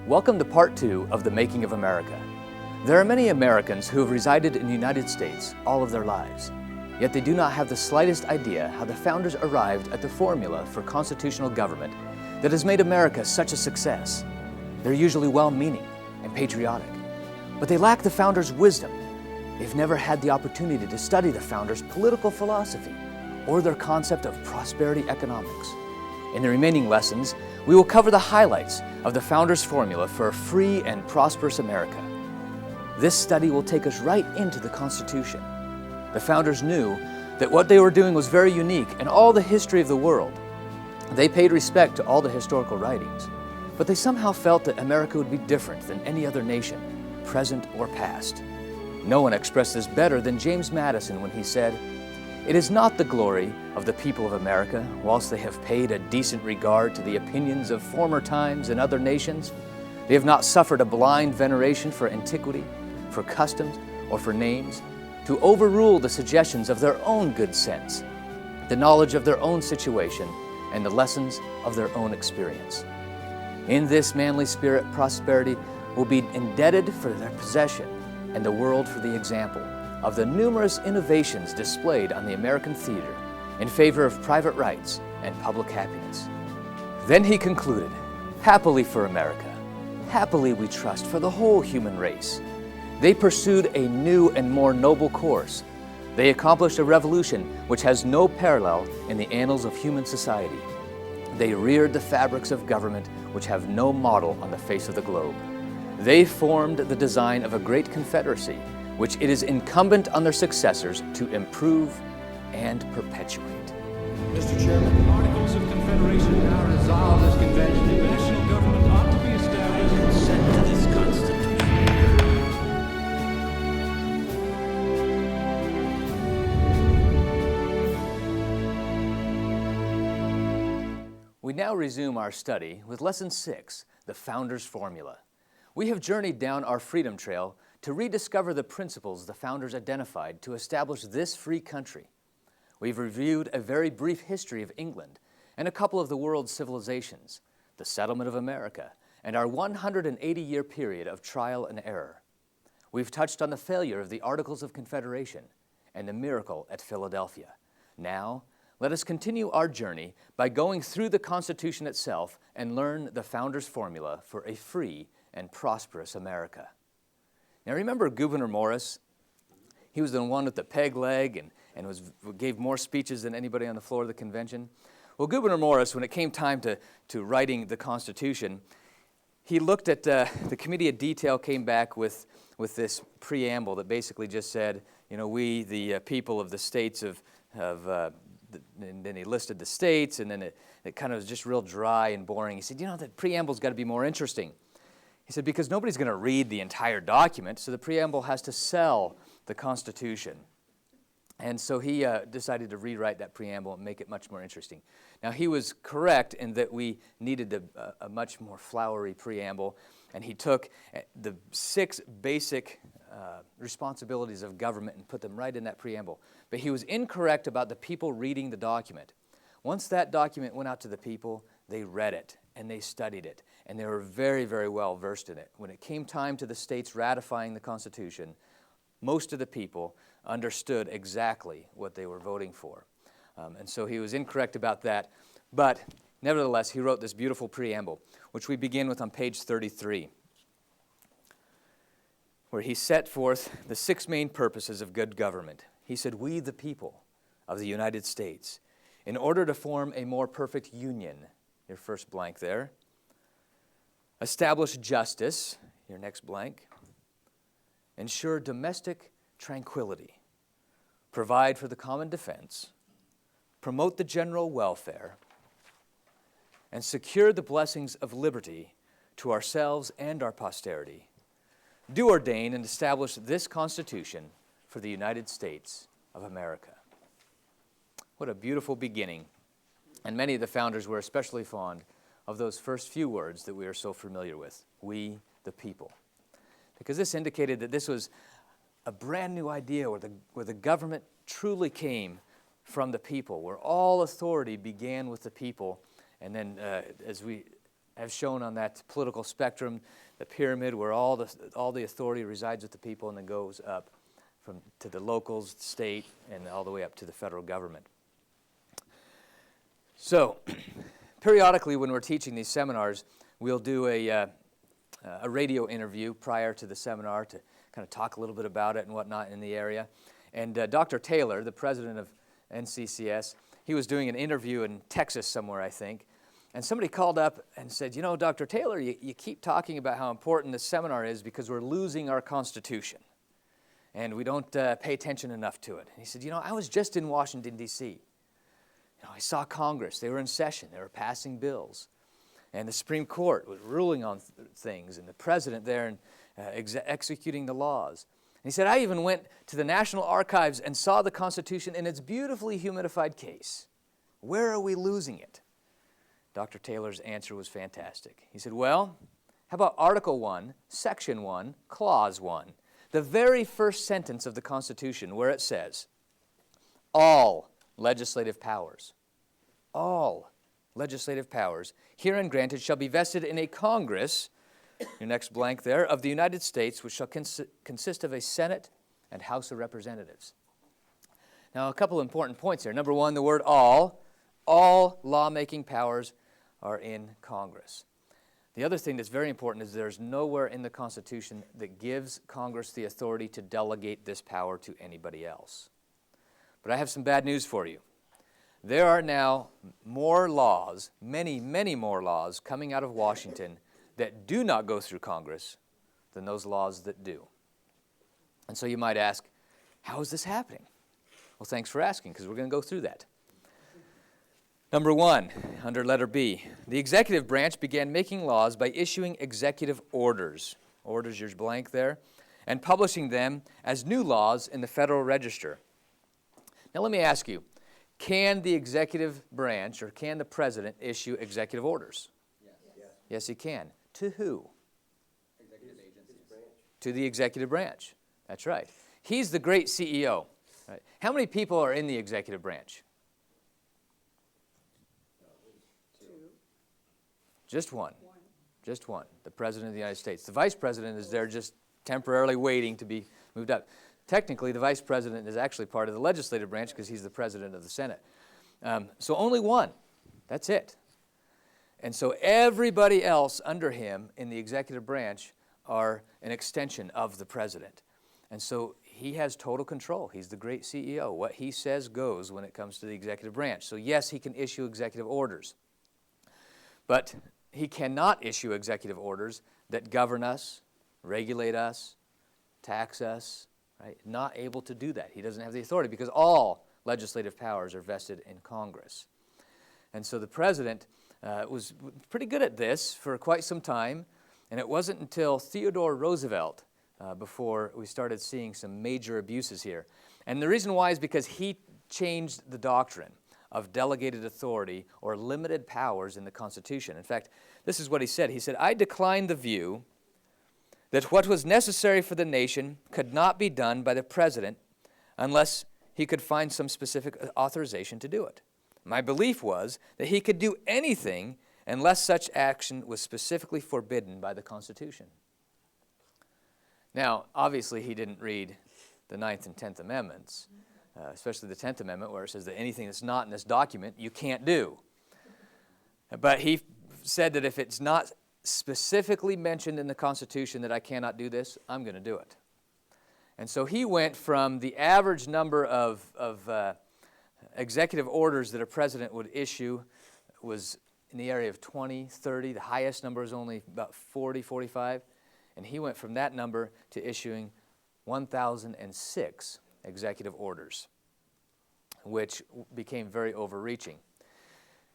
Welcome to part 2 of The Making of America. There are many Americans who have resided in the United States all of their lives, yet they do not have the slightest idea how the founders arrived at the formula for constitutional government that has made America such a success. They're usually well-meaning and patriotic, but they lack the founders' wisdom. They've never had the opportunity to study the founders' political philosophy or their concept of prosperity economics. In the remaining lessons, we will cover the highlights of the founders' formula for a free and prosperous America. This study will take us right into the Constitution. The founders knew that what they were doing was very unique in all the history of the world. They paid respect to all the historical writings, but they somehow felt that America would be different than any other nation, present or past. No one expressed this better than James Madison when he said, "It is not the glory of the people of America, whilst they have paid a decent regard to the opinions of former times and other nations. They have not suffered a blind veneration for antiquity, for customs, or for names, to overrule the suggestions of their own good sense, the knowledge of their own situation, and the lessons of their own experience. In this manly spirit, prosperity will be indebted for their possession, and the world for the example of the numerous innovations displayed on the American theater in favor of private rights and public happiness." Then he concluded, "Happily for America, happily we trust for the whole human race. They pursued a new and more noble course. They accomplished a revolution which has no parallel in the annals of human society. They reared the fabrics of government which have no model on the face of the globe. They formed the design of a great confederacy which it is incumbent on their successors to improve and perpetuate." Mr. Chairman, the Articles of Confederation now resolve this convention. The national government ought to be established and set to this Constitution. We now resume our study with Lesson 6, The Founders' Formula. We have journeyed down our freedom trail to rediscover the principles the founders identified to establish this free country. We've reviewed a very brief history of England and a couple of the world's civilizations, the settlement of America, and our 180-year period of trial and error. We've touched on the failure of the Articles of Confederation and the miracle at Philadelphia. Now, let us continue our journey by going through the Constitution itself and learn the founders' formula for a free and prosperous America. Now remember Gouverneur Morris? He was the one with the peg leg and gave more speeches than anybody on the floor of the convention. Well, Gouverneur Morris, when it came time to writing the Constitution, he looked at the Committee of Detail came back with this preamble that basically just said, you know, we, the people of the states and then he listed the states, and then it kind of was just real dry and boring. He said, you know, the preamble's got to be more interesting. He said, because nobody's going to read the entire document, so the preamble has to sell the Constitution. And so he decided to rewrite that preamble and make it much more interesting. Now, he was correct in that we needed a much more flowery preamble, and he took the 6 basic responsibilities of government and put them right in that preamble. But he was incorrect about the people reading the document. Once that document went out to the people, they read it and they studied it, and they were very, very well versed in it. When it came time to the states ratifying the Constitution, most of the people understood exactly what they were voting for. And so he was incorrect about that. But nevertheless, he wrote this beautiful preamble, which we begin with on page 33, where he set forth the 6 main purposes of good government. He said, "We, the people of the United States, in order to form a more perfect union," your first blank there, "establish justice," your next blank, "ensure domestic tranquility, provide for the common defense, promote the general welfare, and secure the blessings of liberty to ourselves and our posterity, do ordain and establish this Constitution for the United States of America." What a beautiful beginning. And many of the founders were especially fond of those first few words that we are so familiar with, "we, the people." Because this indicated that this was a brand new idea where the government truly came from the people, where all authority began with the people, and then as we have shown on that political spectrum, the pyramid where all the authority resides with the people and then goes up to the locals, state, and all the way up to the federal government. So, periodically when we're teaching these seminars, we'll do a radio interview prior to the seminar to kind of talk a little bit about it and whatnot in the area. And Dr. Taylor, the president of NCCS, he was doing an interview in Texas somewhere, I think, and somebody called up and said, you know, Dr. Taylor, you keep talking about how important this seminar is because we're losing our Constitution, and we don't pay attention enough to it. And he said, you know, I was just in Washington, D.C. You know, I saw Congress. They were in session. They were passing bills. And the Supreme Court was ruling on things, and the president there and executing the laws. And he said, I even went to the National Archives and saw the Constitution in its beautifully humidified case. Where are we losing it? Dr. Taylor's answer was fantastic. He said, well, how about Article 1, Section 1, Clause 1, the very first sentence of the Constitution where it says, all legislative powers, all legislative powers herein granted shall be vested in a Congress, your next blank there, of the United States, which shall consist of a Senate and House of Representatives. Now, a couple important points here. Number one, the word all lawmaking powers are in Congress. The other thing that's very important is there's nowhere in the Constitution that gives Congress the authority to delegate this power to anybody else. But I have some bad news for you. There are now more laws, many, many more laws coming out of Washington that do not go through Congress than those laws that do. And so you might ask, how is this happening? Well, thanks for asking, because we're going to go through that. Number one, under letter B, the executive branch began making laws by issuing executive orders. Orders, yours blank there, and publishing them as new laws in the Federal Register. Now let me ask you, can the executive branch or can the president issue executive orders? Yes. Yes, he can. To who? Executive agencies. To the executive branch. That's right. He's the great CEO. Right. How many people are in the executive branch? Two. Just one. Just one. The President of the United States. The Vice President is there just temporarily waiting to be moved up. Technically, the Vice President is actually part of the legislative branch because he's the President of the Senate. So only one. That's it. And so everybody else under him in the executive branch are an extension of the President. And so he has total control. He's the great CEO. What he says goes when it comes to the executive branch. So yes, he can issue executive orders. But he cannot issue executive orders that govern us, regulate us, tax us, right? Not able to do that. He doesn't have the authority because all legislative powers are vested in Congress. And so the president was pretty good at this for quite some time, and it wasn't until Theodore Roosevelt before we started seeing some major abuses here. And the reason why is because he changed the doctrine of delegated authority or limited powers in the Constitution. In fact, this is what he said. He said, I decline the view that what was necessary for the nation could not be done by the president unless he could find some specific authorization to do it. My belief was that he could do anything unless such action was specifically forbidden by the Constitution. Now, obviously, he didn't read the 9th and 10th Amendments, especially the 10th Amendment, where it says that anything that's not in this document, you can't do. But he said that if it's not specifically mentioned in the Constitution that I cannot do this, I'm going to do it. And so he went from the average number of executive orders that a president would issue was in the area of 20, 30. The highest number is only about 40, 45. And he went from that number to issuing 1,006 executive orders, which became very overreaching.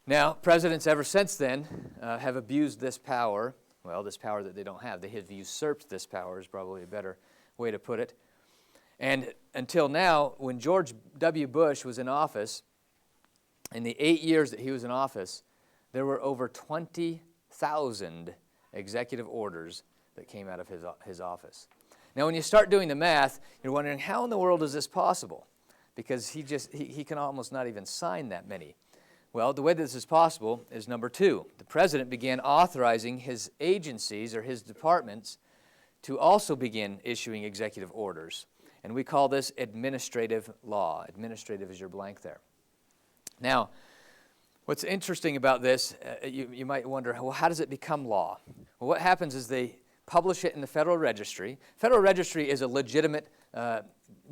Now, presidents ever since then have abused this power. Well, this power that they don't have. They have usurped this power is probably a better way to put it. And until now, when George W. Bush was in office, in the 8 years that he was in office, there were over 20,000 executive orders that came out of his office. Now, when you start doing the math, you're wondering, how in the world is this possible? Because he can almost not even sign that many. Well, the way this is possible is number two. The president began authorizing his agencies or his departments to also begin issuing executive orders. And we call this administrative law. Administrative is your blank there. Now, what's interesting about this, you might wonder, well, how does it become law? Well, what happens is they publish it in the Federal Registry. Federal Registry is a legitimate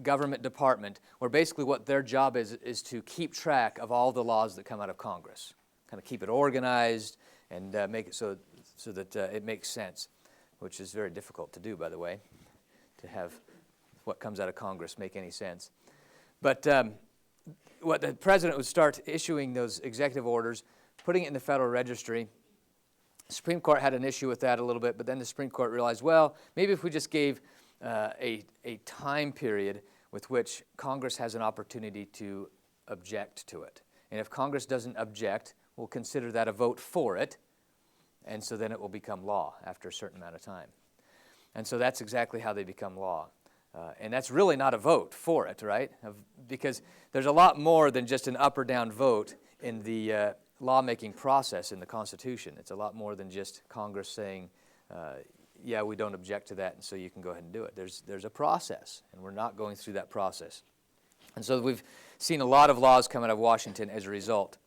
government department where basically what their job is to keep track of all the laws that come out of Congress, kind of keep it organized and make it so that it makes sense, which is very difficult to do, by the way, to have what comes out of Congress make any sense. But what the president would start issuing those executive orders, putting it in the Federal Registry. The Supreme Court had an issue with that a little bit, but then the Supreme Court realized, well, maybe if we just gave a time period with which Congress has an opportunity to object to it. And if Congress doesn't object, we'll consider that a vote for it, and so then it will become law after a certain amount of time. And so that's exactly how they become law. And that's really not a vote for it, right? Because there's a lot more than just an up or down vote in the lawmaking process in the Constitution. It's a lot more than just Congress saying, yeah, we don't object to that, and so you can go ahead and do it. There's a process, and we're not going through that process. And so we've seen a lot of laws come out of Washington as a result.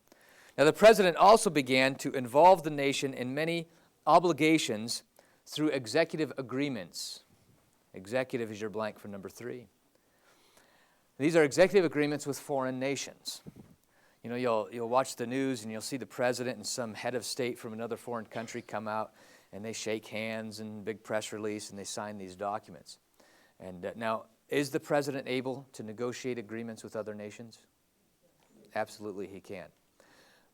Now, the president also began to involve the nation in many obligations through executive agreements. Executive is your blank for number 3. These are executive agreements with foreign nations. You know, you'll watch the news and you'll see the president and some head of state from another foreign country come out and they shake hands and big press release and they sign these documents. And now, is the president able to negotiate agreements with other nations? Absolutely, he can.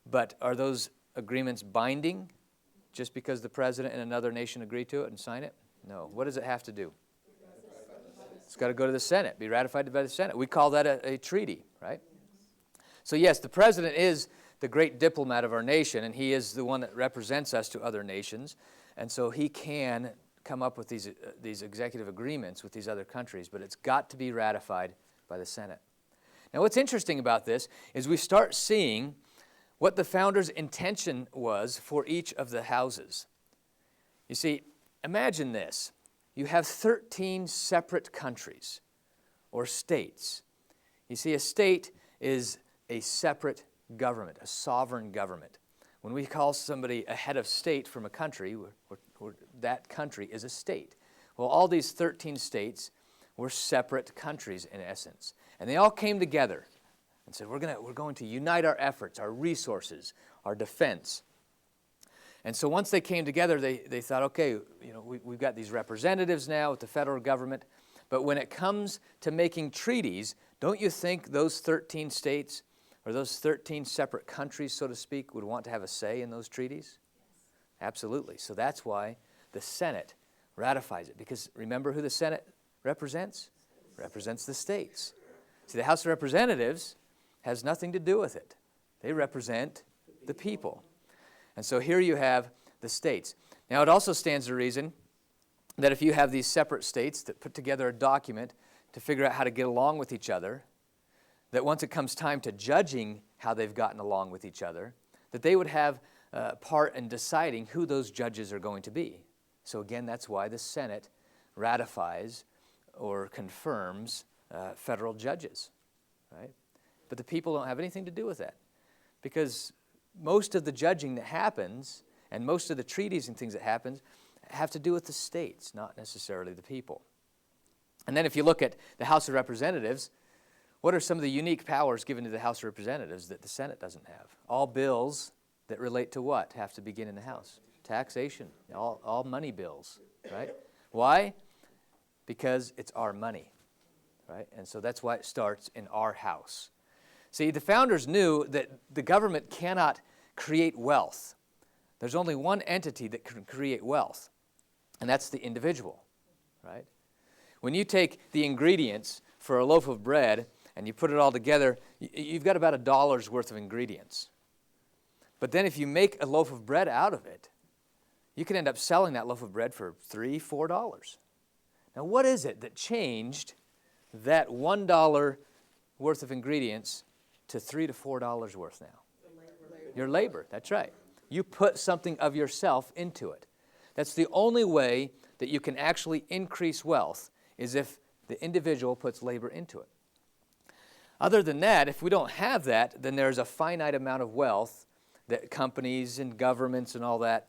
But are those agreements binding just because the president and another nation agree to it and sign it? No. What does it have to do? It's got to go to the Senate, be ratified by the Senate. We call that a treaty, right? So yes, the president is the great diplomat of our nation, and he is the one that represents us to other nations. And so he can come up with these executive agreements with these other countries, but it's got to be ratified by the Senate. Now what's interesting about this is we start seeing what the founders' intention was for each of the houses. You see, imagine this. You have 13 separate countries or states. You see, a state is a separate government, a sovereign government. When we call somebody a head of state from a country, that country is a state. Well, all these 13 states were separate countries in essence. And they all came together and said, we're going to unite our efforts, our resources, our defense. And so once they came together, they thought, okay, you know, we've got these representatives now with the federal government, but when it comes to making treaties, don't you think those 13 states or those 13 separate countries, so to speak, would want to have a say in those treaties? Yes. Absolutely. So that's why the Senate ratifies it, because remember who the Senate represents? Represents the states. See, the House of Representatives has nothing to do with it. They represent the people. And so here you have the states. Now it also stands to reason that if you have these separate states that put together a document to figure out how to get along with each other, that once it comes time to judging how they've gotten along with each other, that they would have part in deciding who those judges are going to be. So again, that's why the Senate ratifies or confirms federal judges, right? But the people don't have anything to do with that, because most of the judging that happens and most of the treaties and things that happen have to do with the states, not necessarily the people. And then if you look at the House of Representatives, what are some of the unique powers given to the House of Representatives that the Senate doesn't have? All bills that relate to what have to begin in the House? Taxation, all money bills, right? Why? Because it's our money, right? And so that's why it starts in our house. See, the founders knew that the government cannot create wealth. There's only one entity that can create wealth, and that's the individual, right? When you take the ingredients for a loaf of bread and you put it all together, you've got about $1 worth of ingredients. But then if you make a loaf of bread out of it, you can end up selling that loaf of bread for $3, $4. Now what is it that changed that $1 worth of ingredients to $3 to $4 worth now? Your labor, that's right. You put something of yourself into it. That's the only way that you can actually increase wealth, is if the individual puts labor into it. Other than that, if we don't have that, then there's a finite amount of wealth that companies and governments and all that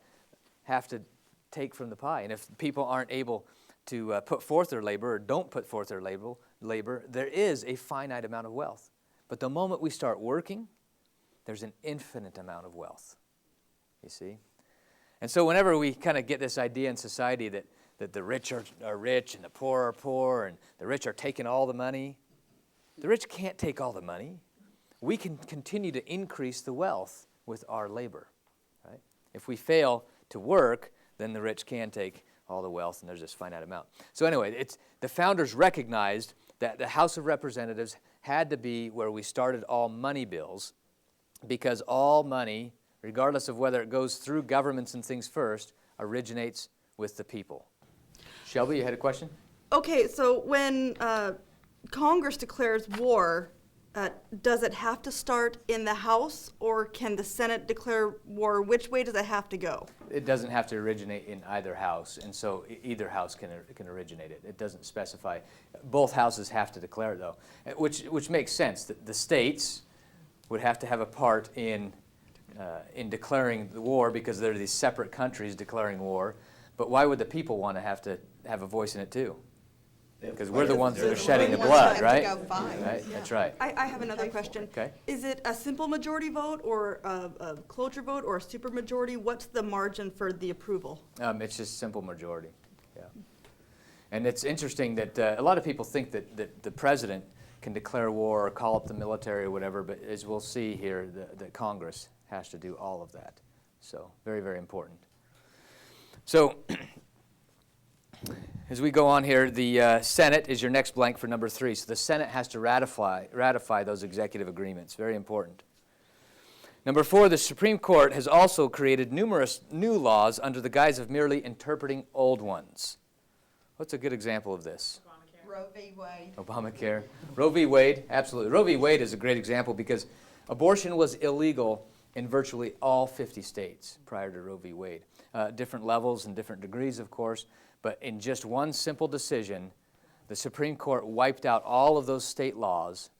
have to take from the pie. And if people aren't able to put forth their labor or don't put forth their labor, there is a finite amount of wealth. But the moment we start working, there's an infinite amount of wealth, you see? And so whenever we kind of get this idea in society that the rich are rich and the poor are poor and the rich are taking all the money, the rich can't take all the money. We can continue to increase the wealth with our labor, right? If we fail to work, then the rich can take all the wealth, and there's this finite amount. So anyway, the founders recognized that the House of Representatives had to be where we started all money bills, because all money, regardless of whether it goes through governments and things first, originates with the people. Shelby, you had a question? Okay, so when Congress declares war, does it have to start in the House, or can the Senate declare war? Which way does it have to go? It doesn't have to originate in either house, and so either house can originate it. It doesn't specify. Both houses have to declare it, though, which makes sense. The states would have to have a part in declaring the war, because they're these separate countries declaring war. But why would the people want to have a voice in it too? Because we're the ones that are shedding the blood, right? Right? That's right. I have another question. Okay. Is it a simple majority vote, or a cloture vote, or a supermajority? What's the margin for the approval? It's just simple majority. Yeah. And it's interesting that a lot of people think that the president can declare war or call up the military or whatever, but as we'll see here, the Congress has to do all of that. So very, very important. So as we go on here, the Senate is your next blank for number 3. So the Senate has to ratify those executive agreements. Very important. Number 4, the Supreme Court has also created numerous new laws under the guise of merely interpreting old ones. What's a good example of this? Roe v. Wade. Obamacare. Roe v. Wade, absolutely. Roe v. Wade is a great example because abortion was illegal in virtually all 50 states prior to Roe v. Wade. Different levels and different degrees, of course, but in just one simple decision, the Supreme Court wiped out all of those state laws.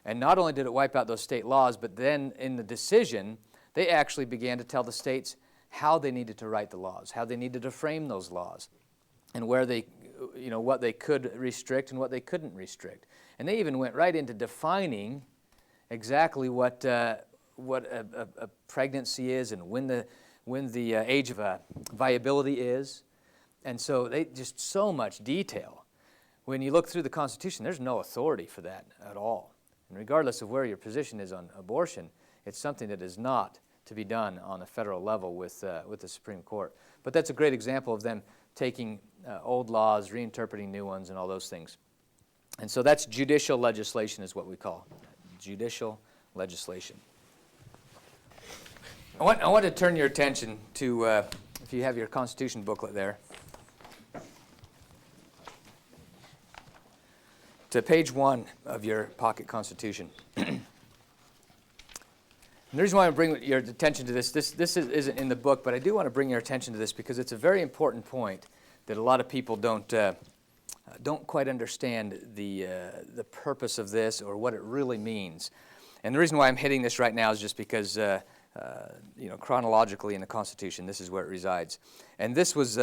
And not only did it wipe out those state laws, but then in the decision, they actually began to tell the states how they needed to write the laws, how they needed to frame those laws, and where they, what they could restrict and what they couldn't restrict. And they even went right into defining exactly what a pregnancy is and when the age of viability is. And so they just so much detail. When you look through the Constitution, there's no authority for that at all. And regardless of where your position is on abortion, it's something that is not to be done on a federal level with the Supreme Court. But that's a great example of them taking old laws, reinterpreting new ones, and all those things. And so that's judicial legislation is what we call judicial legislation. I want to turn your attention to, if you have your Constitution booklet there, to page 1 of your pocket Constitution. And the reason why I bring your attention to this isn't in the book, but I do want to bring your attention to this because it's a very important point that a lot of people don't quite understand the purpose of this or what it really means. And the reason why I'm hitting this right now is just because chronologically in the Constitution, this is where it resides. And this was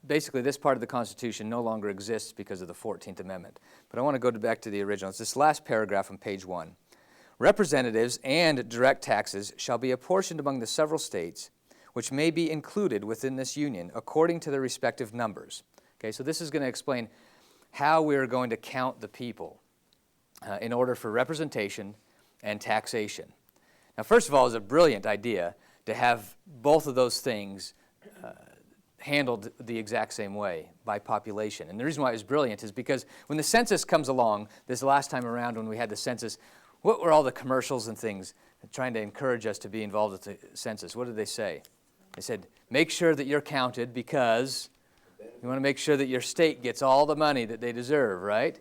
basically this part of the Constitution no longer exists because of the 14th Amendment. But I want to go back to the original. It's this last paragraph on page 1. Representatives and direct taxes shall be apportioned among the several states, which may be included within this union according to their respective numbers. Okay, so this is going to explain how we're going to count the people in order for representation and taxation. Now, first of all, it's a brilliant idea to have both of those things handled the exact same way by population. And the reason why it was brilliant is because when the census comes along, this last time around when we had the census, what were all the commercials and things trying to encourage us to be involved with the census? What did they say? They said, make sure that you're counted because you want to make sure that your state gets all the money that they deserve, right?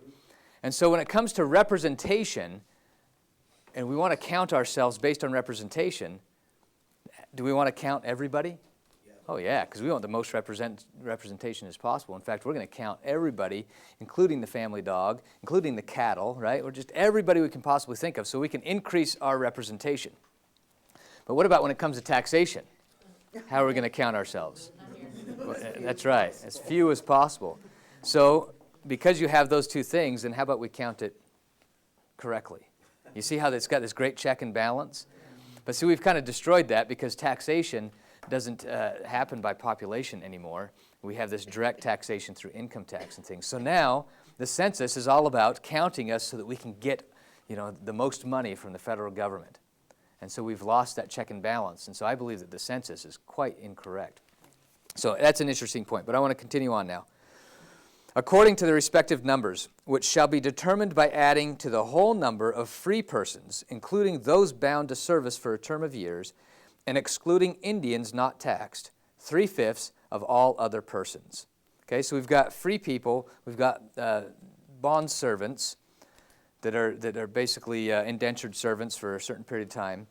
And so when it comes to representation, and we want to count ourselves based on representation, do we want to count everybody? Oh yeah, because we want the most representation as possible. In fact, we're going to count everybody, including the family dog, including the cattle, right? Or just everybody we can possibly think of so we can increase our representation. But what about when it comes to taxation? How are we going to count ourselves? Well, that's right, as few as possible. So because you have those two things, then how about we count it correctly? You see how it's got this great check and balance? But see, we've kind of destroyed that because taxation doesn't happen by population anymore. We have this direct taxation through income tax and things. So now the census is all about counting us so that we can get, the most money from the federal government. And so we've lost that check and balance. And so I believe that the census is quite incorrect. So that's an interesting point, but I want to continue on now. According to the respective numbers, which shall be determined by adding to the whole number of free persons, including those bound to service for a term of years, and excluding Indians not taxed, 3/5 of all other persons. Okay, so we've got free people, we've got bond servants that are basically indentured servants for a certain period of time.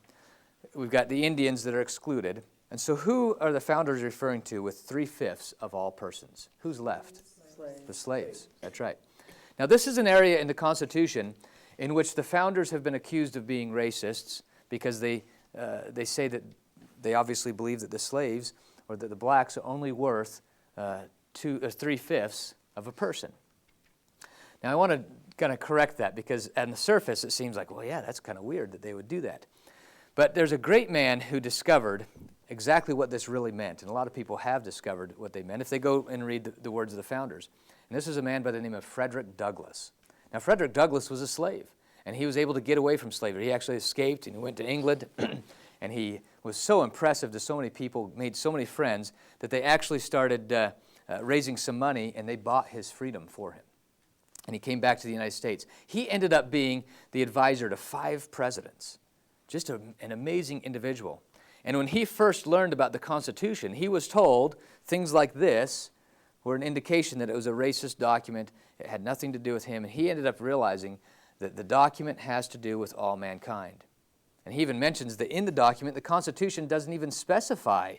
We've got the Indians that are excluded. And so who are the founders referring to with 3/5 of all persons? Who's left? The slaves. That's right. Now this is an area in the Constitution in which the founders have been accused of being racists because they say that they obviously believe that the slaves or that the blacks are only worth 3/5 of a person. Now I want to kind of correct that because on the surface it seems like, well, yeah, that's kind of weird that they would do that. But there's a great man who discovered exactly what this really meant, and a lot of people have discovered what they meant if they go and read the words of the founders. And this is a man by the name of Frederick Douglass. Now Frederick Douglass was a slave, and he was able to get away from slavery. He actually escaped and he went to England, and he was so impressive to so many people, made so many friends, that they actually started raising some money, and they bought his freedom for him. And he came back to the United States. He ended up being the advisor to 5 presidents. Just an amazing individual. And when he first learned about the Constitution, he was told things like this were an indication that it was a racist document. It had nothing to do with him. And he ended up realizing that the document has to do with all mankind. And he even mentions that in the document, the Constitution doesn't even specify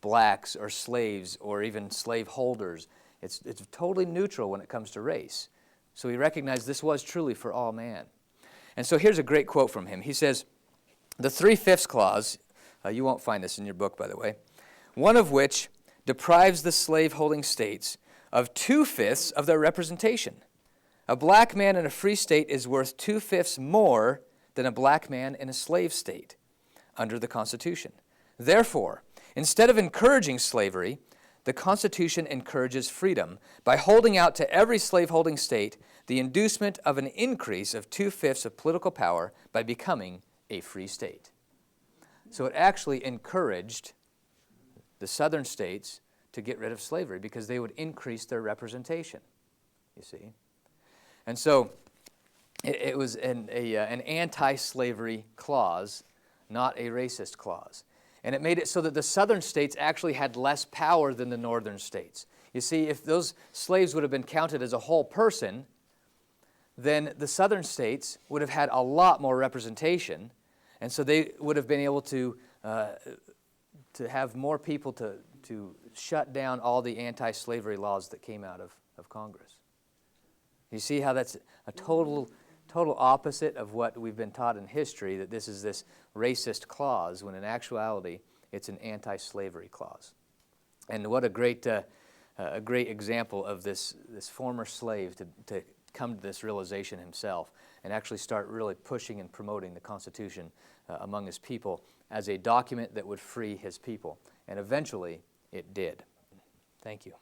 blacks or slaves or even slave holders. It's totally neutral when it comes to race. So he recognized this was truly for all man. And so here's a great quote from him. He says, the 3/5 clause, you won't find this in your book, by the way, one of which deprives the slave-holding states of 2/5 of their representation. A black man in a free state is worth 2/5 more than a black man in a slave state under the Constitution. Therefore, instead of encouraging slavery, the Constitution encourages freedom by holding out to every slave-holding state the inducement of an increase of 2/5 of political power by becoming a free state. So it actually encouraged the southern states to get rid of slavery because they would increase their representation, you see. And so it was an anti-slavery clause, not a racist clause. And it made it so that the southern states actually had less power than the northern states. You see, if those slaves would have been counted as a whole person, then the southern states would have had a lot more representation, and so they would have been able to have more people to shut down all the anti-slavery laws that came out of Congress. You see how that's a total opposite of what we've been taught in history, that this is this racist clause, when in actuality it's an anti-slavery clause. And what a great example of this former slave to come to this realization himself and actually start really pushing and promoting the Constitution among his people as a document that would free his people. And eventually it did. Thank you.